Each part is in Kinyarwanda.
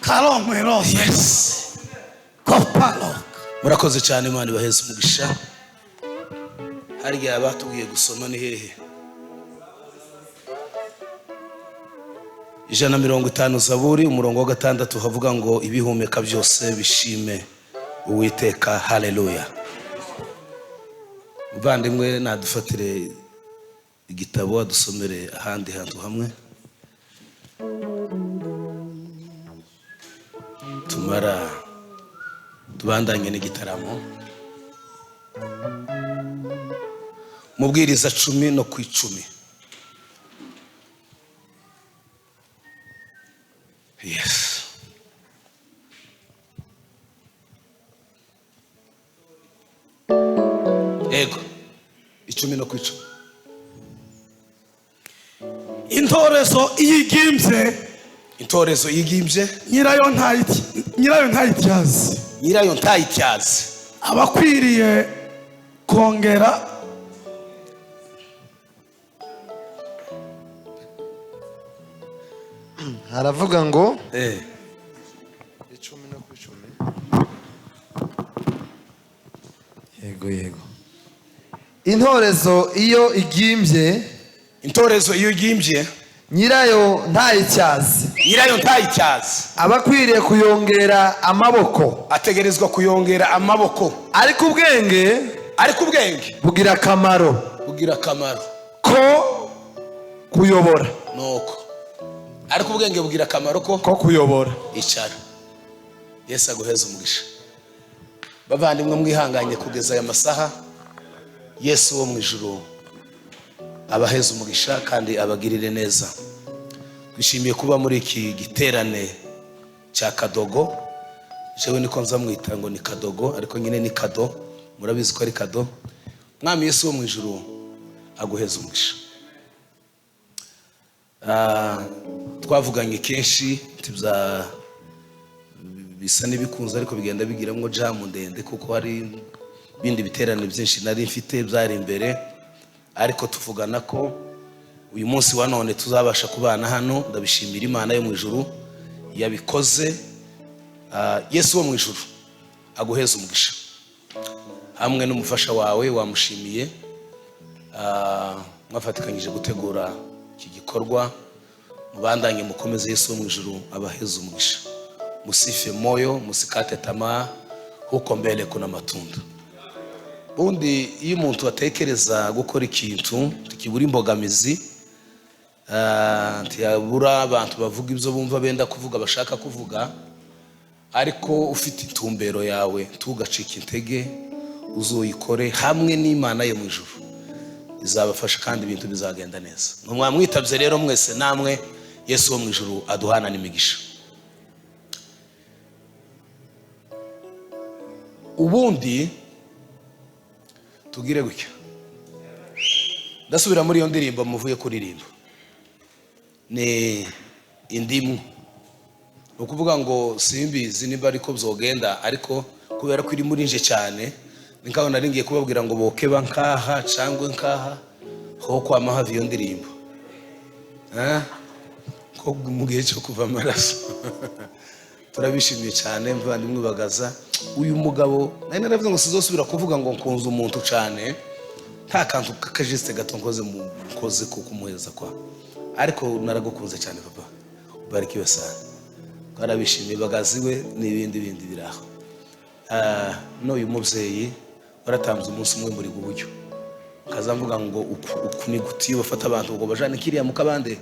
Kalomero. Yes. Kopalo. Murakoze cyane Imana ibaheze umugisha. Harya batubwiye gusoma ni hehe? 150 Zaburi umurongo wa 6 havuga ngo ibihumeka byose bishime Uwiteka. Haleluya. Muvandimwe nadufatire igitabo adusomere ahandi hantu hamwe tumara tubandanye n'igitaramo. Mubwiriza 10 no ku 10. Yes. Ego 10 no ku 10. Intorezo iyigimbye. Intorezo yigimbye Nyirayo ntayityaze. nyirayo ntayityaze. Abakwiriye kongera haravuga ngo 10 no ku 10. Yego. Intorezo iyo igimbye. Intorezo iyo igimbye Nyirayo ntayityaze. nyirayo ntayityaze. Abakwiriye kuyongera amaboko. Ategerezwa kuyongera amaboko. Ariko ubwenge bugira akamaro ko kuyobora. nuko ariko ubwenge bugira akamaro ko kuyobora. icara. Yesu aguheze umugisha. Bavandimwe mwihanganye kugeza aya masaha. Yesu wo mu ijuru abaheze umugisha kandi abagirire neza. Twishimiye kuba muri iki giterane cya Kadogo. Jewe niko nzamwita ngo ni Kadogo, ariko nyine ni Kado. Murabizi ko ari Kado. Mwami Yesu wo mu ijuru aguheze umugisha. Twavuganye kenshi bisa n'ibikunze, ariko bigenda bigiramwo jamu ndende kuko hari bindi biterane byinshi nari mfite byari imbere, ariko tuvugana ko uyu munsi wa none tuzabasha kubana hano. Ndabishimira Imana yo mu ijuru yabikoze. Yesu wo mu ijuru aguheze umugisha hamwe n'umufasha wawe wamushimiye. Mwafatikanyije gutegura iki gikorwa. Mubandanye mukomeze. Yesu wo mu ijuru abaheze umugisha. Musife moyo, musikate tamaa, huko mbele kuna matunda. Bundi iyo umuntu atekereza gukora ikintu tukibura imbogamizi, ntiyabura abantu bavuga ibyo bumva benda kuvuga bashaka kuvuga, ariko ufite intumbero yawe tugacika intege, uzoyikore hamwe n'Imana yo mu ijuru izabafasha kandi ibintu bizagenda neza. Mwamwitabye rero mwese namwe. Yesu wo mu ijuru aduhana n'imigisha. Ubundi tugire gutya, ndasubira muri iyo ndirimbo muvuye kuririmba. Ni indimu. Ukuvuga ngo simbizi niba ariko byogenda, ariko kubera ko iri muri nje cyane nikaho naringiye kubabwira ngo bokeba nkaha cyangwa nkaha ho kwama havi iyo ndirimbo. Ko mu gihe cyo kuva amaraso. Turabishimiye cyane mvandimwe bagaza. Uyu mugabo nari naravuze ngo sizosubira kuvuga ngo nkunze umuntu cyane, nta kantu kakajiste gato nkoze ko kumuheza kwa, ariko naragukunze cyane papa. Ubarikiwe sana. Twarabishimiye bagaziwe n'ibindi biraho. N'uyu mubyeyi baratambuza umunsi umwe muri guburyo kazamvuga ngo uku ni gutiyo bafata abantu ngo bajane kiriya mu kabande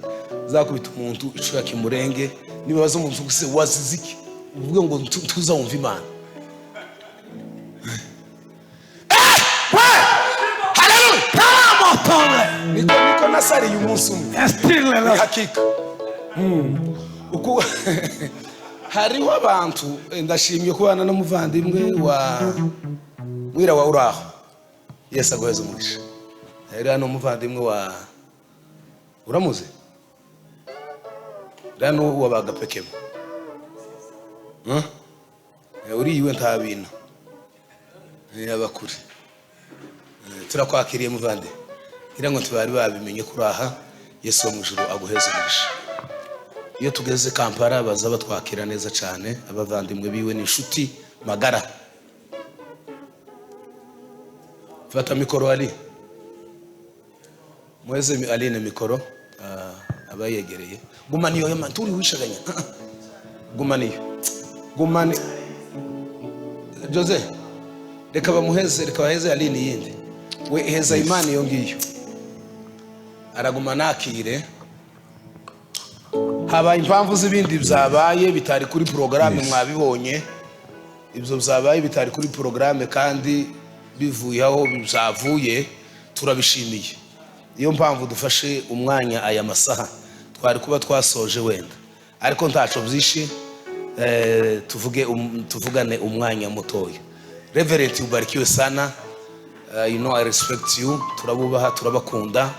zakubita umuntu icuya kimurenge nibaza umuntu guse waziziki uvuge ngo tuza wumva Imana. Niko nasariye umunsi umwe hakika. Uko hariho abantu ndashimye kubana n'umuvandimwe wa wira wa uraho. Yesu aguheze umugisha. Rero umuvandimwe wa uramuze rano wabagapekemo uri iwe nta bintu y'abakure. Turakwakiriye muvande ngira ngo tubari babimenye kuraha. Yesu wo mu ijuru aguheze umugisha. iyo tugeze Kampala baza batwakira neza cyane, abavandimwe biwe n'inshuti magara. Fata mikoro Ali, mweze Aline mikoro, abayegereye. Gumaniyo yama turi wishaganya. Gumani Jose, reka baheze Aline yindi. We heza Imani yo ngiyo. Araguma nakire. Haba impamvu z'ibindi byabaye bitari kuri programme mwabibonye. Ibyo byabaye bitari kuri programme kandi bivuye aho bizavuye, turabishimiye. Iyo mpamvu dufashe umwanya aya masaha twari kuba twasoje wenda, ariko ntaco byishe. Tuvugane umwanya mutoya. Reverend ubarikiwe sana. You know I respect you. Turabubaha, turabakunda.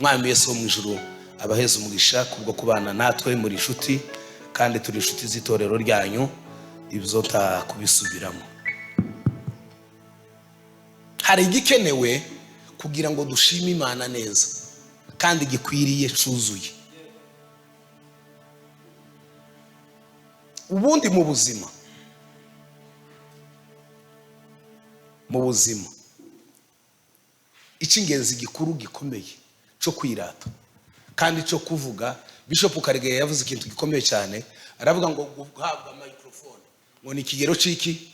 Mwami Yesu mu ijuru abaheza umugisha kubwo kubana natwe muri inshuti, kandi turi inshuti z'itorero ryanyu. Ibyo kubisubiramo. Hari igikenewe kugira ngo dushime Imana neza kandi gikwiriye cuzuye. Ubundi mu buzima icy'ingenzi gikuru gikomeye cyo kwirata kandi cyo kuvuga. Bishop Karegeya yavuze ikintu gikomeye cyane, aravuga ngo guhabwa microphone ngo ni ikigero ciki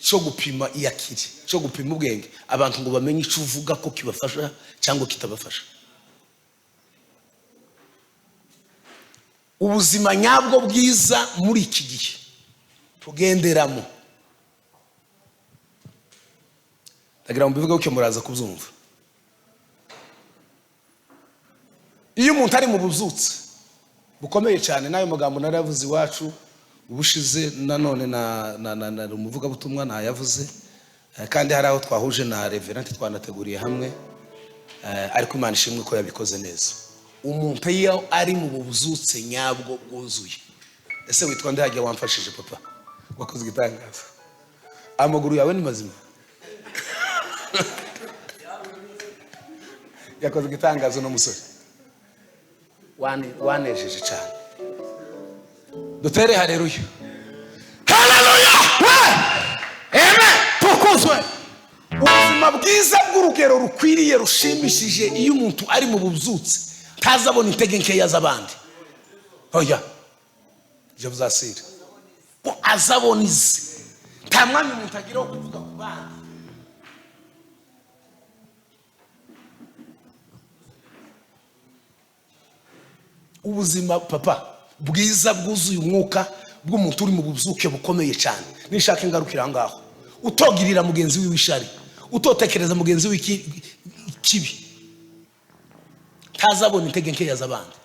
cyo gupima iyakiri, cyo gupima ubwenge abantu ngo bamenye icyo uvuga ko kibafasha cyangwa kitabafasha. Ubuzima nyabwo bwiza muri iki gihe tugenderamo, ndagira ngo mbivuge uko muraza kubyumva. Iyo umuntu ari mu buzutse bukomeye cyane, nayo magambo naravuze iwacu ubushize, nanone na umuvuga butumwa nayavuze, kandi hari aho twahuje na Reverend twanateguriye hamwe, ariko Imana ishimwe ko yabikoze neza. Umuntu iyo ari mu buzutse nyabwo bwuzuye. Ese witwa nde hajya wamfashije papa? Wakoze igitangaza. Amaguru yawe ni mazima. Yakoze igitangaza no musore. Wanejeje cyane. Dutere haleluya. Haleluya! Amen. Tukuzwe. Ubuzima bwiza bw'urugero rukwiriye rushimishije iyo umuntu ari mu buzutse tazabona intege nkeya z'abandi. Oya. Je vous assure. Ko azabona izi. Nta mwanya umuntu agira wo kuvuga ku bandi. Ubuzima papa bwiza bwuzuye umwuka bw'umuntu uri mu buzuke bukomeye cyane. Nishaka ingarukira ngaho. Utogirira mugenzi w'ishari, utotekereza mugenzi w'ikibi, tazabona intege nkeya z'abandi.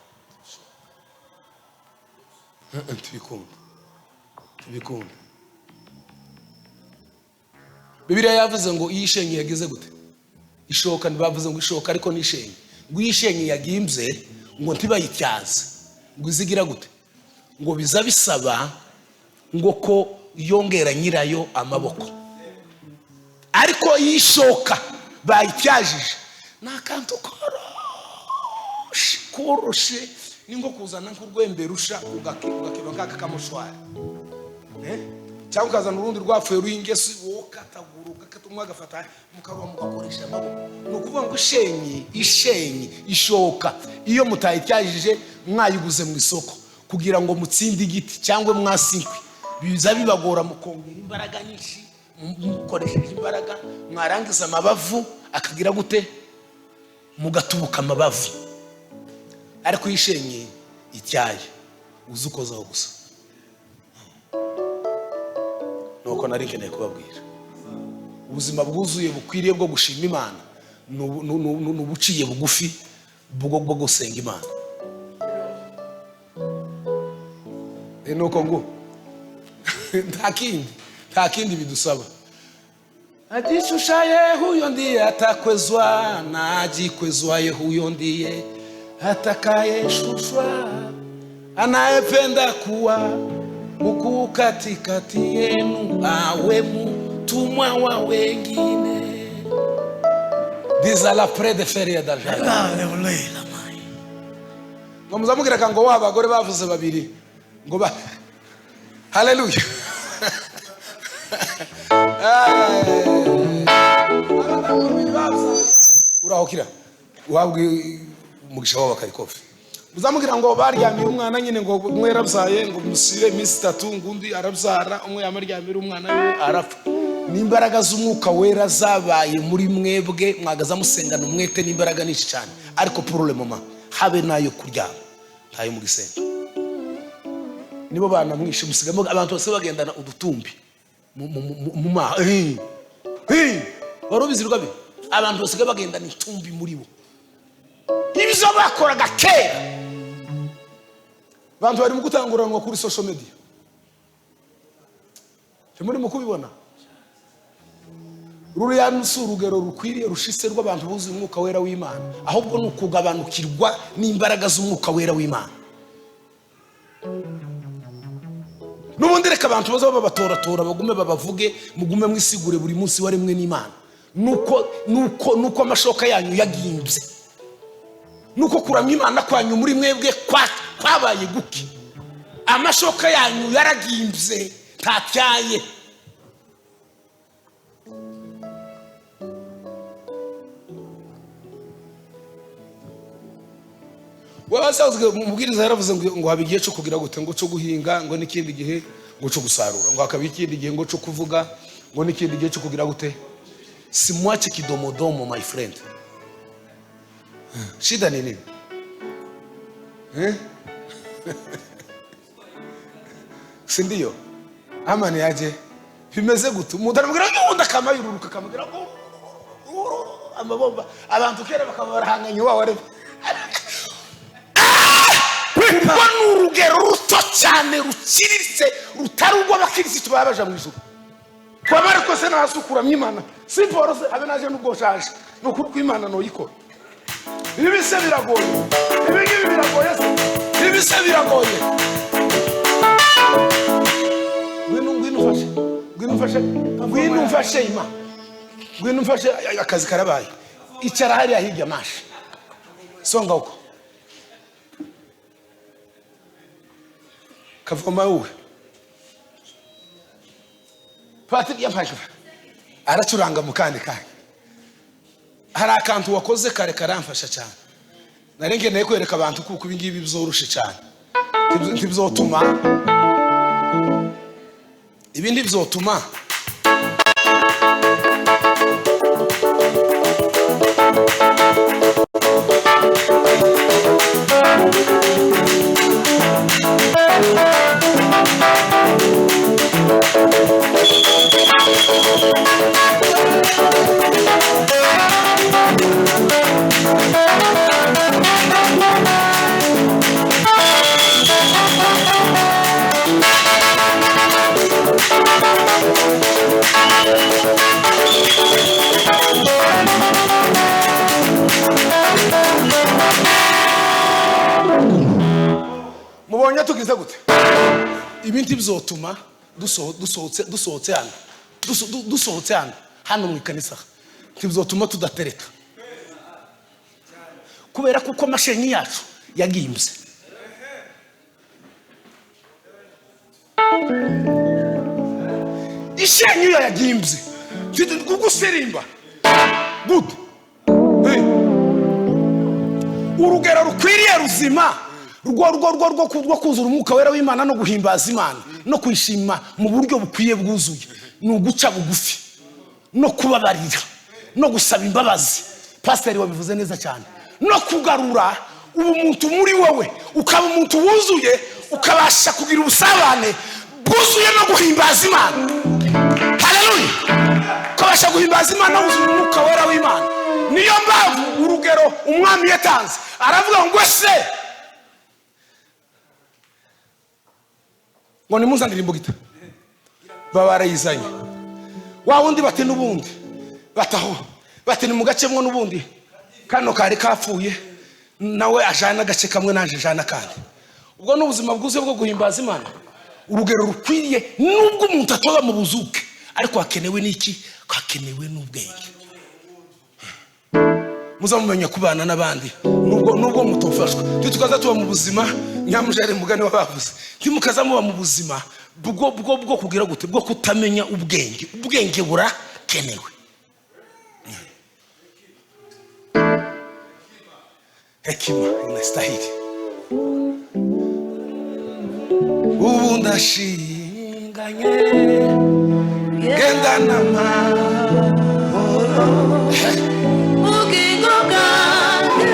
Tubikunda. Bibiliya yavuze ngo iyishenye yageze gute? Ishoka, ntibavuze ngo ishoka ariko nishenye. Ngo iyishenye yagimbye ngo ntibayityaze. Ngo izigira gute? Ngo biza bisaba ngo ko yongera nyirayo amaboko. Ariko yishoka bayityajije nakantu koroshe ningo kuzana nk'urwembe rusha ugakeba nkaka kamushwari, cyangwa ukazana urundi rwapfuye ruhingesi wokataguru ugatumwa agafata mukaruwa mugakoresha amaboko. No kuvuga ngo ishenyi ishoka iyo mutayityajije mwayiguze mu isoko kugira ngo mutsinde igiti cyangwa mwasinkwe, biza bibagora mukongera imbaraga nyinshi, mukoresheje imbaraga mwarangiza amabavu akagira gute? Mugatubuka amabavu. Ariko yishenye ityaye uzukozaho gusa. Nuko nari nkeneye kubabwira ubuzima bwuzuye bukwiriye bwo gushima Imana nubuciye bugufi bwo gusenga Imana. Nuko ngo nta kindi bidusaba. Ajishushaye huyo ndiye atakwezwa, na ajikwezwaye huyo ndiye atakayeshushwa, anayependa kuwa mkuu katikati yenu, awe mtumwa wa wengine. Diza la près de feria d'Algérie. ngo muzamubwira ngo wabagore bavuze babiri ngo ba haleluya. Urahokira wabwi umugisha wabo Karikofi. Muzamubwira ngo baryamiye umwana nyine ngo umwe yarabyaye ngo musire iminsi 3 ngundi arabyara umwe yamaryamira umwana we arapfa. N'imbaraga z'umwuka wera zabaye muri mwebwe mwagaza musengana umwete n'imbaraga nishi cyane, ariko pour le moment habe nayo kuryama ntayo mu gisenga. Nibo bana mwishe musigamo abantu bose bagendana udutumbi mu ma warubizirwa be abantu bose bagendana itumbi muri bo. Ibyo bakoraga kera abantu bari mu gutanguranwa kuri social media, muri mu kubibona ruriya n'urugero rukwiriye rushise rw'abantu buzuye umwuka wera w'Imana, ahubwo nukugabanukirwa n'imbaraga z'umwuka wera w'Imana. Nubundi reka abantu baza babatoratora bagume babavuge mugume mwisigure buri munsi waremwe n'Imana. Nuko amashoka yanyu yagimbye, nuko kuramya Imana kwanyu muri mwebwe kwabaye guki. Amashoka yanyu yaragimbye ntatyaye. Wasazwe mubwiriza yaravuze ngo habigiye cyo kugira gute, ngo cyo guhinga, ngo n'ikindi gihe ngo cyo gusarura, ngo hakabikindi gihe ngo cyo kuvuga, ngo n'ikindi gihe cyo kugira gute. Si mwache kidomodomo my friend. Shida ni nini? Si ndio? Ama ni aje? Bimeze gute? Umuntu aramubwira ngo ndakamayururuka akamubwira ngo amabomba abantu kera bakabarahanganye waware. Kuba n'urugero ruto cyane rukiritse rutarugwa abakirisitu babaja mu ijuru. Kwa Mariko se nasukura Imana si porose abe naje n'ubwo shaje no kw'Imana no yikora. Ibi se biragoye, ibi biragoye se, ibi se biragoye. Ngwino mfashe Imana, ngwino mfashe akazi karabaye. Icara hariya hirya mashi songa uko kavoma uwe Patrick yamfashe aracuranga mukandi kanye. Hari akantu wakoze kare karamfasha cyane, narenge naye kwereka abantu kuko ibingibi bizorushe cyane. Ntibizotuma ibindi bizotuma mubonye tugize gute. Ibintu bizotuma dusohotse hano mu ikanisa, ntibizotuma tudatereka kubera kuko amashenyi yacu yagimbye. Ishenyi yagimbye kugusirimba gute. Urugero rukwiriye ruzima rwo kuzura umwuka wera w'Imana no guhimbaza Imana no kwishima mu buryo bukwiye bwuzuye, no guca bugufi no kubabarira no gusaba imbabazi. Pastor wabivuze neza cyane, no kugarura ubumuntu muri wowe ukaba umuntu wuzuye, ukabasha kugira ubusabane bwuzuye no guhimbaza Imana. Haleluya! Ukabasha guhimbaza Imana no kuzura umwuka wera w'Imana. Niyo mpamvu urugero umwami yatanze aravuga ngo se ngo nimuzanire imbugita babarayizanye wa wundi bati n'ubundi bataho bati ni mu gace mwo n'ubundi kano kari kapfuye nawe ajana agace kamwe nanje jana kandi. Ubwo n'ubuzima bwuze bwo guhimbaza Imana, urugero rukwiriye nubwo umuntu atoba mu buzuke, ariko hakenewe n'iki? Hakenewe n'ubwenge. Muzamumenya kubana n'abandi nubwo mutofashwa tukaza tuba mu buzima nyamujare mugane wabavuze timukaza muba mu buzima bwo kugira gute bwo kutamenya ubwenge burakenewe. Hekima inastahili. Ubu ndashinganye genda n'amahoro ubugingo bwanjye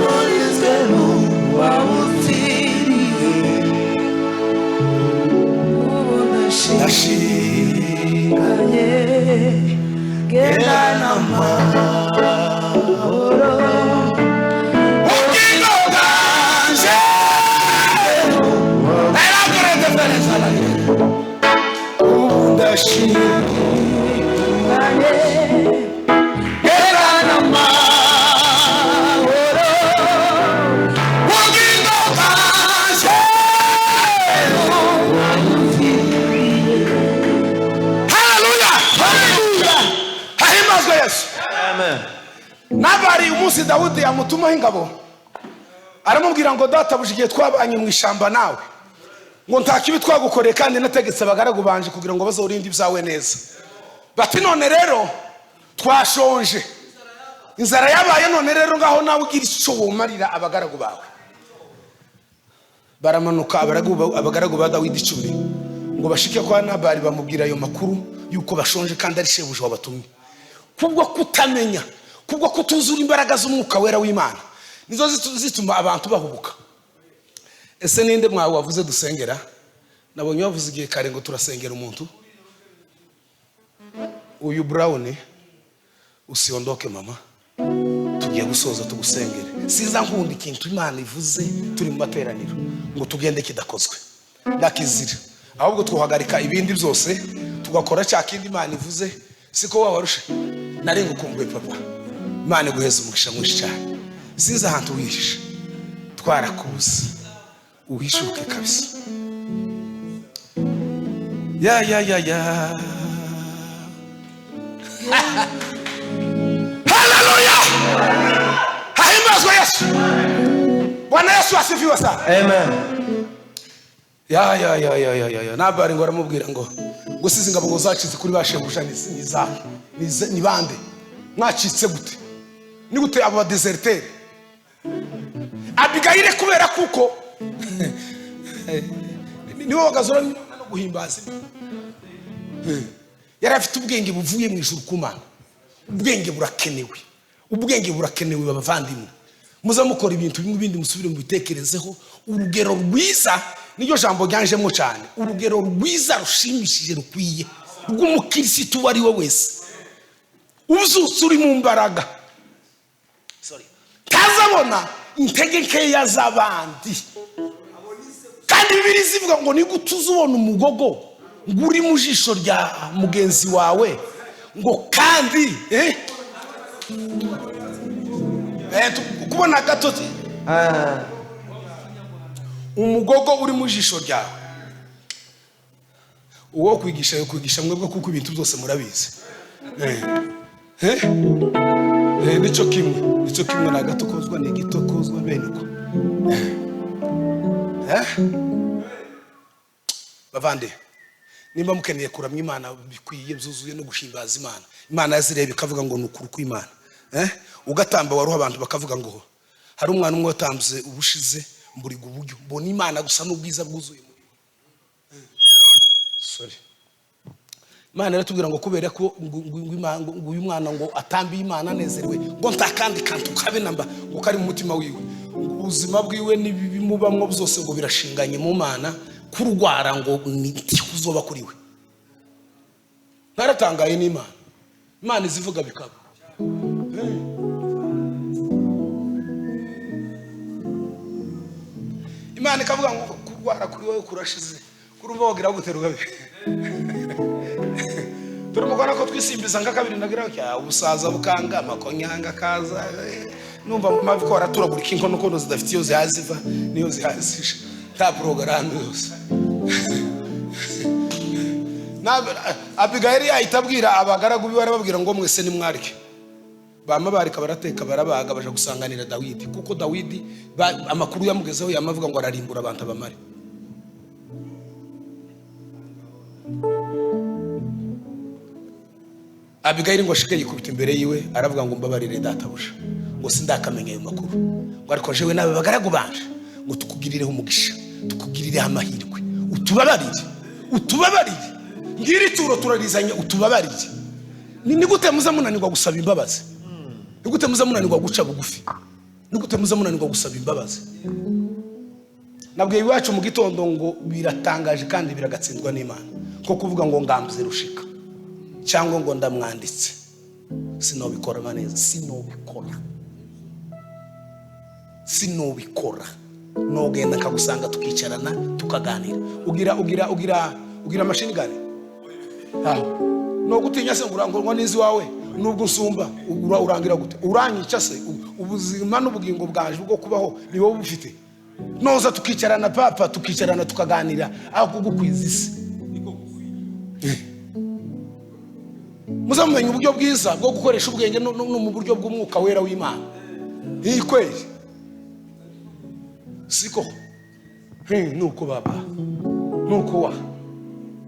burizwe n'uwabupfiriye. Ubu ndashinganye genda n'amahoro ubugingo bwanjye ubu ndashinganye genda n'amahoro ubugingo bwanjye. Haleluya, haleluya, hahimbazwe Yesu. Amen. Nabari umunsi Dawudi yamutumaho ingabo aramubwira ngo databuja igihe twabanye mu ishamba nawe ngo nta kibi twagukoreye kandi nategetse abagaragu banje kugira ngo bazorinde ibyawe neza. Bati none rero twashonje inzara yabaye, none rero ngaho nawe ugira icyo womarira abagaragu bawe. Baramanuka abagaragu ba Dawidi 10 ngo bashike kwa Nabali bamubwira ayo makuru yuko bashonje kandi ari shebuja wabatumye. Kubwo kutamenya, kubwo kutuzura imbaraga z'umwuka wera w'Imana nizo zituma abantu bahubuka. Ese ninde mwawe wavuze dusengera? Nabonye wavuze igihe kare ngo turasengera umuntu. Uyu Brown usiondoke mama, tugiye gusoza tugusengere. Siza nkunda ikintu Imana ivuze turi mu materaniro ngo tugende kidakozwe ndakizira, ahubwo twohagarika ibindi byose tugakora cya kindi Imana ivuze. Siko wabarusha narenga ukumbuye papa, Imana guheza umugisha mwinshi cyane. Sinza ahantu wihisha, twarakuze uhishuke kabisa. Ya haleluya, hahimbazwe Yesu. Bwana Yesu asifiwe sana. Amen. Ya Nabali ngo aramubwira ngo sizi ingabo ngo zacitse kuri bashebuja ni bande? Mwacitse gute? Ni gute abo deserteur? Abigayire kubera kuko niwe wagazora no guhimbaza. Yari afite ubwenge buvuye mu ijuru ku Mana. Ubwenge burakenewe bavandimwe. Muza mukora ibintu bimwe bindi musubire mu bitekerezeho. Urugero rwiza niyo jambo ryanjemo cyane. Urugero rwiza rushimishije rukwiye rw'umukirisitu wari we wese uzutse uri mu mbaraga tazabona intege nkeya z'abandi. Kandi Bibiliya zivuga ngo nigute uzubona umugogo ngo uri mu jisho rya mugenzi wawe ngo kandi kubona gatoti umugogo uri mu jisho ryawe. Uwo kwigisha mwebwe kuko ibintu byose murabizi. Nico kimwe na gato kozwa ni gito kozwa bene uko. Bavande nimba mukeneye kuramya Imana bikwiye byuzuye no gushimbaza Imana. Imana yazireba ikavuga ngo nukuru ku Imana. Ugatamba waruha abantu bakavuga ngo hari umwana umwe watambuze ubushize mburiga uburyo mbona Imana gusa n'ubwiza bwuzuye muri. Imana iratubwira ngo kubera ko uyu mwana ngo atambiye Imana anezerewe ngo ntakandi kantu kabe namba ngo kari mu mutima wiwe. Ubuzima bwiwe n'ibimubamwo byose ngo birashinganye mu Mana, kurwara ngo uzoba kuri we. Naratangaye n'Imana. Imana izivuga bikaba. Imana ikavuga ngo kurwara kuri wowe kurashize. Kurumva wogira guteruka bibi. Turumugana ko twisimbiza nka kabiri ndagira cya ubusaza bukanga makonyanga kaza numva mu mavi ko araturagura inkono kono zidafite iyo zihaziva niyo zihazisha ta program yose. Abigayiri ahitabwira abagaragu biwe arababwira ngo mwese ni mwarike bama barika barateka barabaga baje gusanganira Dawidi, kuko Dawidi amakuru yamugezeho yamavuga ngo ararimbura abantu abamare. Abigayili ngo ashike yikubita imbere yiwe aravuga ngo mbabarire databuja, ngo sindakamenya ayo makuru, ngo ariko jewe nawe bagaragu banje ngo tukugirireho umugisha, tukugirireho amahirwe, utubabarire ngiri turo turarizanye, utubabarire. Ni gute muza munanirwa gusaba imbabazi? Ni gute muza munanirwa guca bugufi? Ni gute muza munanirwa gusaba imbabazi? Nabwiye iwacu mu gitondo ngo biratangaje kandi biragatsindwa n'Imana ko kuvuga ngo ngambuze rushika cyangwa ngo ndamwanditse, sinobikora maneza, sinobikora. Nogenda nkagusanga tukicarana tukaganira. Ugira mashini gani? No gutinya se ngo nizi wawe nubwo usumba urangira gute? Uranyica se? Ubuzima n'ubugingo bwanje bwo kubaho ni wowe bufite. Noza tukicarana papa, tukicarana tukaganira aho kugukwiza isi. Muzamenye uburyo bwiza bwo gukoresha ubwenge no mu buryo bw'umwuka wera w'Imana. Kweli siko nuko baba,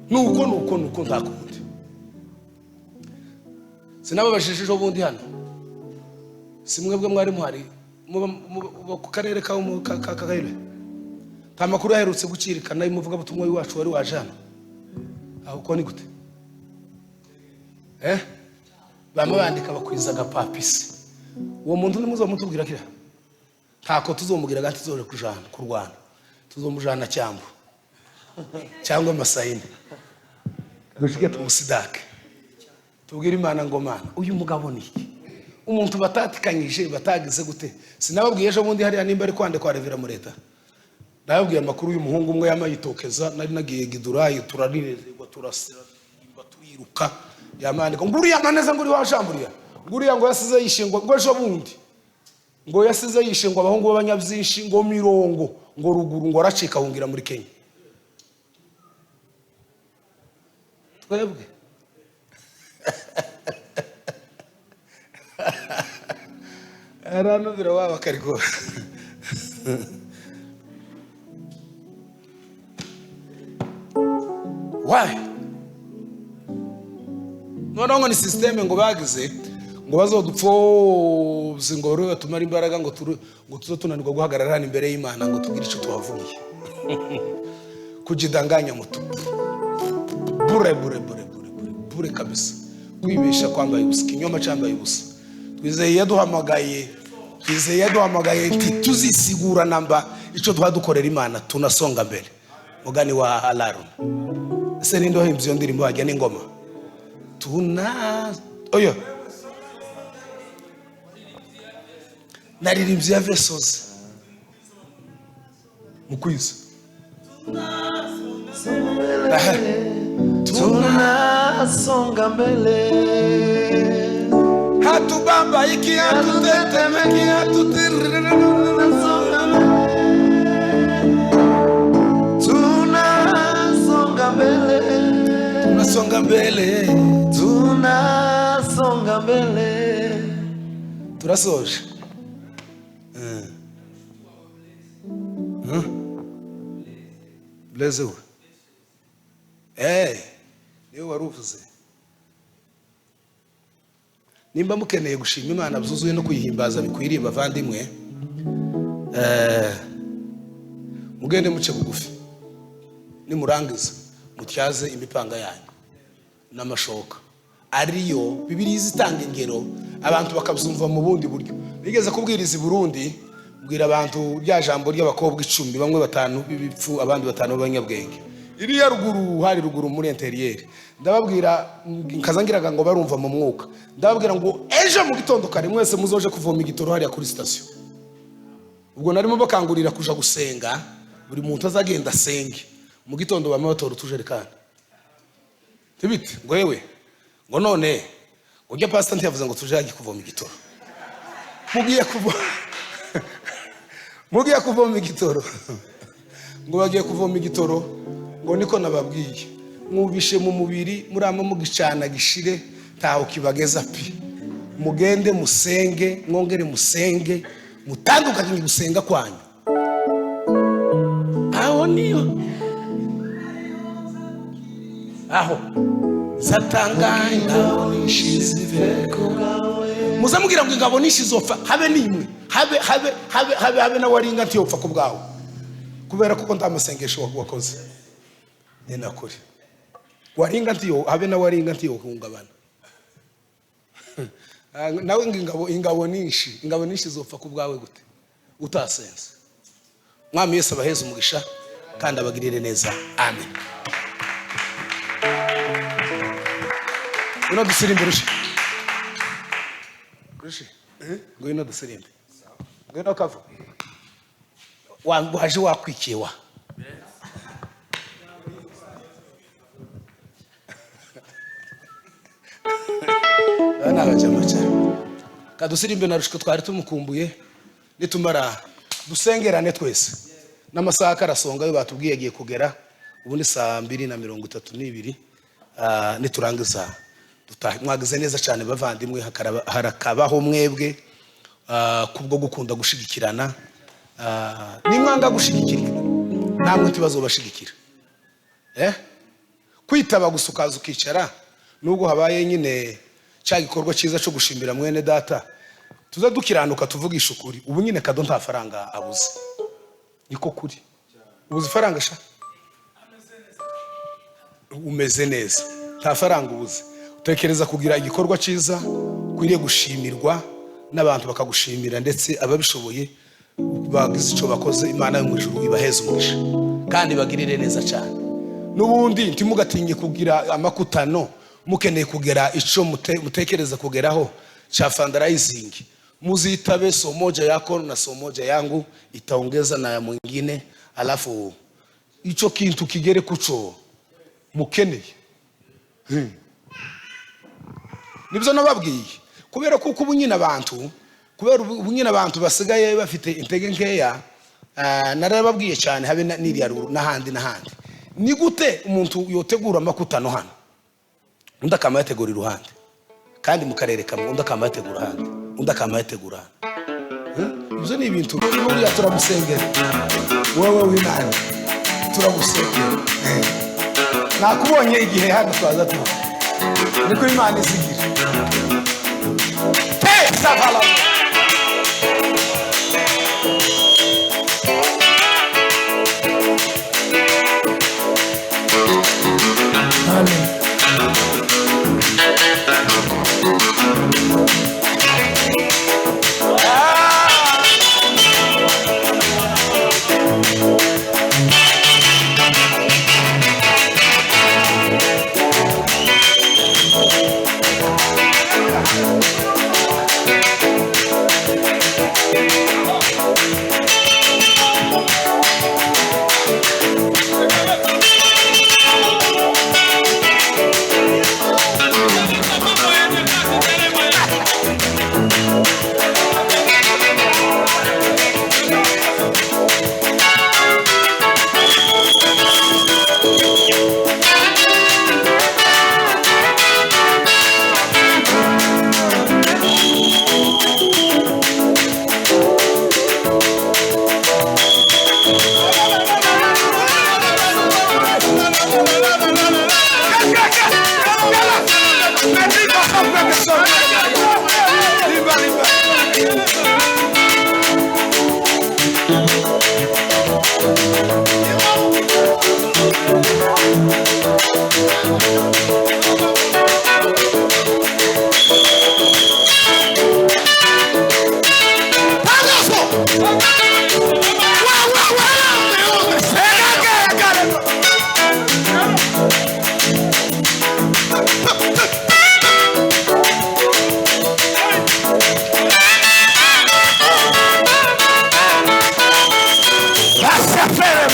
nuko ndakundi. Sinababashishije ubundi hano, simwebwe mwari muhari ku karere ka Kagayire, nta makuru yaherutse gukirikana y'umuvuga butumwa w'iwacu wari wajana aho ko ni gute? Bamwe bandika bakwizaga papisi. Uwo muntu ni muzomutubwira kira ntako tuzomugira gati zoje kujana ku Rwanda, tuzomujana cyambu cyangwa Masayini dushike tumusidake tubwira Imana ngo Mana uyu mugabo ni iki? Umuntu batatikanyije batagize gute? Sinababwiye ejo bundi hari nimba ari kwande kwa Revera mu leta, ndababwiye amakuru y'umuhungu umwe yamayitokeza, nari nagiye Gidurayi turarirezerwa turasira turiruka yamandika nguriya maneza nguri washamburiya nguriya ngo yasize yishingwa ngo ejo bundi ngo yasize yishingwa abahungu b'abanyabyinshi ngo mirongo ngo ruguru ngo aracika hungira muri Kenya. Twebwe arano birawa kariko why no ni system ngo bagize ngo bazodupfoze ngo rero tumara imbaraga ngo tuzotunanirwa guhagarara hano imbere y'Imana ngo tugire icyo tuhavuye kujidanganya mutu bure kabisa, kwibesha kwambaye ubusa, kinyoma cyambaye ubusa. Twizeye yaduhamagaye tuzisigura namba icyo twadukorera Imana tunasonga mbere. Mugani wa Alaron ese nindo himvyo ndirimbo hajya n'ingoma oyo naririmbye ya versos mukwiza tunasonga mbele, hatubamba iki hatutetemeki tunasonga mbele. Turasoje Blaze niwe waruvuze. Nimba mukeneye gushima Imana byuzuye no kuyihimbaza bikwiriye bavandimwe, mugende muce bugufi, nimurangiza mutyaze imipanga yanyu n'amashoka ariyo Bibiliya izitanga ingero abantu bakabyumva mu bundi buryo. Bigeze kubwiriza i Burundi, bwira abantu rya jambo ry'abakobwa 10, bamwe 5 bibipfu abandi 5 b'abanyabwenge. Iriya ruguru hari ruguru muri interieur, ndababwira nkazangiraga ngo barumva mu mwuka, ndababwira ngo ejo mu gitondo kare mwese muzoje kuvoma igitoro hariya kuri station. Ubwo narimo bakangurira kuja gusenga, buri muntu azagenda asenge mu gitondo bamwe batora utujerekani. Tibite ngo yewe ngo none ujya pastor ntiyavuze ngo tujaje kuvoma igitoro, mugiye kuvoma igitoro ngo bagiye kuvoma igitoro ngo niko nababwiye mwubishe mu mubiri murama mugicana gishire taho kibageza pi mugende musenge, mwongere musenge, mutandukanye gusenga kwanyu. Aho niyo aho satanga ingabo nishizive muza mugira ngo ingabo nishizopfa habe nimwe habe na waringa ntiyopfa ku bwawe kubera kuko ndamasengesho wakoze ni nakuri waringa ntiyo habe na waringa ntiyo hungabana nawe ingabo nishi zopfa ku bwawe gute utasenze. Mwami Yesu abaheze umugisha kandi abagirire neza, amen. Ino dusirimbe rushi ngo ino dusirimbe ngo ino kava waje wakwikiyewa ana bajamacha kadusirimbe na rushiko twari tumukumbuye nitumara dusengerane twese n'amasaha karasonga yo batubwiye agiye kugera ubundi saa 2:32 niturangiza mwagize neza cyane bavandimwe, harakabaho mwebwe kubwo gukunda gushigikirana, nimwanga gushigikira namwe tubazo bashigikira kwitaba gusukaza ukicara nubwo habaye nyine cya gikorwa cyiza cyo gushimira mwene data tuza dukiranuka tuvugisha ukuri. Ubu nyine kado nta faranga abuze, niko kuri. Ubuze faranga sha umeze neza, nta faranga ubuze. Utekereza kugira igikorwa cyiza kwiriye gushimirwa n'abantu bakagushimira, ndetse ababishoboye bagize icyo bakoze, Imana yo mu ijuru ibaheze umugisha kandi bagirire neza cyane. N'ubundi ntimugatinye kugira amakutano mukeneye kugera icyo mutekereza kugeraho cha fundraising, muzitabe somo moja yako na somo moja yangu itaongeza na ya mwingine, alafu icho kintu kigere kucho mukeneye. Nibyo nababwiye kubera kuko ubunyina abantu basigaye bafite intege nkeya, narababwiye cyane habe n'iriya n'ahandi ni gute umuntu yotegura amakutano hano undi akama yategura iruhande, kandi mu karere kamwe undi akama yategura handi undi akama yategura ibyo ni ibintu buriya turamusengera wowe w'Imana turagusengera. Nakubonye igihe hano twaza tu niko Imana izigira savala amen.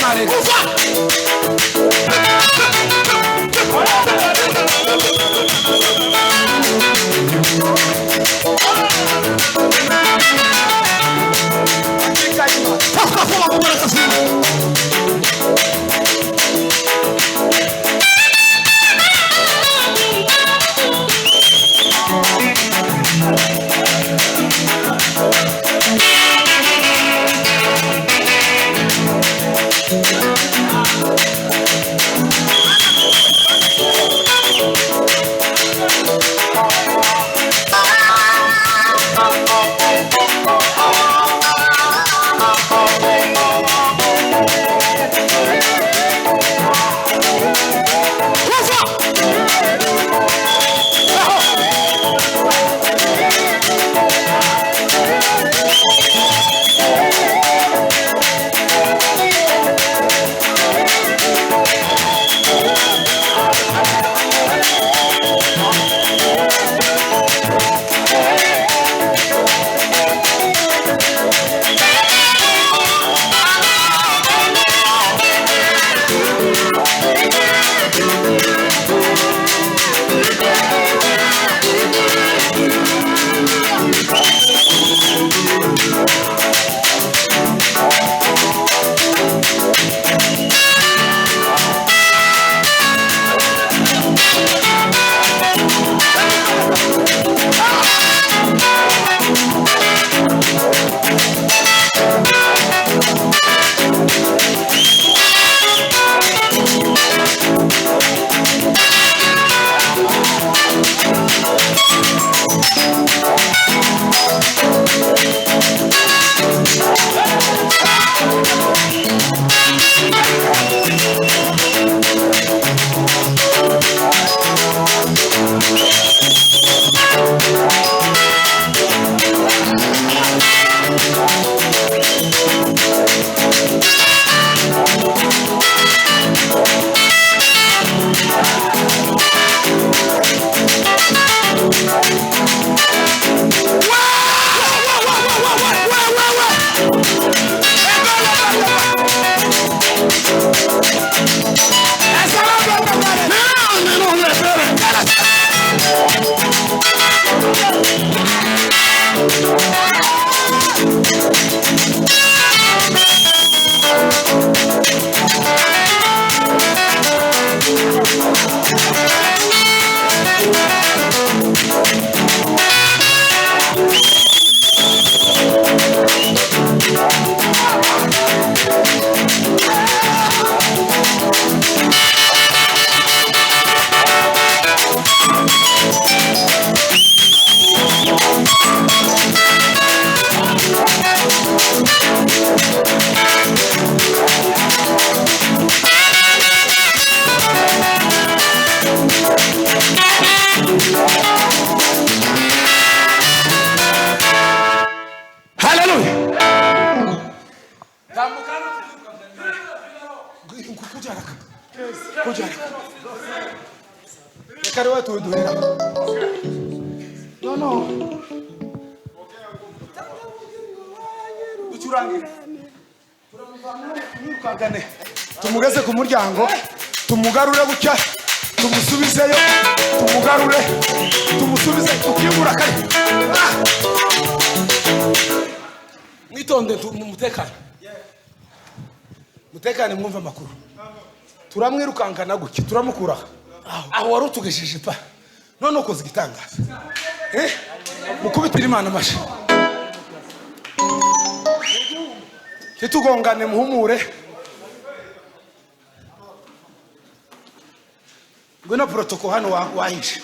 Mare. Kare watu duhera. No. Ducurange. Turamuvana tumugeze ku muryango, tumugarure bucya, tumusubizeyo, tumugarure, tumusubize tukibura kare. Mwitonde umutekano. Mutekane mwumva makuru. Turamwirukankana gutya, turamukura. Aho wari utugesheje pa. None ukoze igitangaza. Mukubitira Imana amashi. Titugongane muhumure. Ngwino protocol hano wahishe.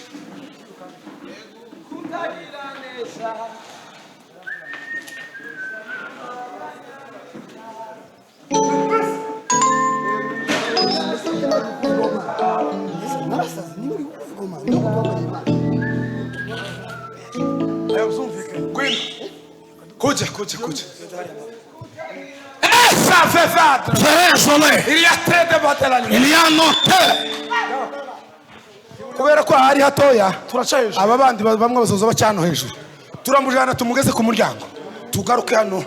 Kuja. Ça fait fat. Il y a très de batailles. Il y a noté. Kubera ko hari hatoya turacayeje. Aba bandi bamwe bazoza bacano hejuru. Turamujana tumugeze ku muryango. Tugaruke hano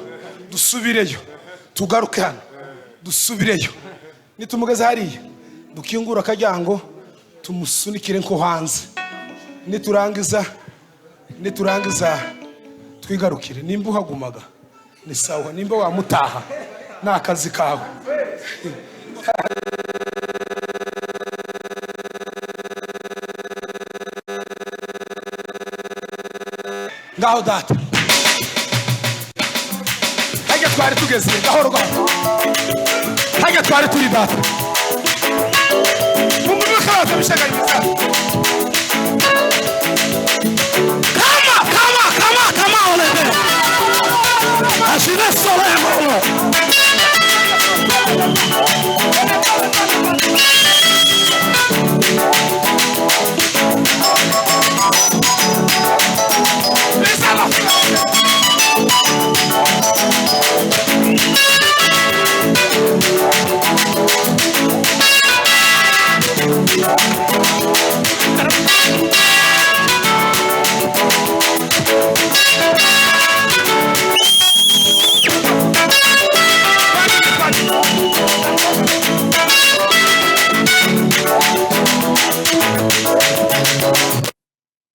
dusubireyo. Tugaruke hano dusubireyo. Nitumugeze hariya dukingura akajyango tumusunikire nko hanze. Niturangiza twigarukire. Nimba uhagumaga ni sawa, nimba wamutaha n'akazi kawe. Ngaho data hajya twari tugeze gahoro gahoro, hajya twari turi data mu mubikaraza bishagara imisaza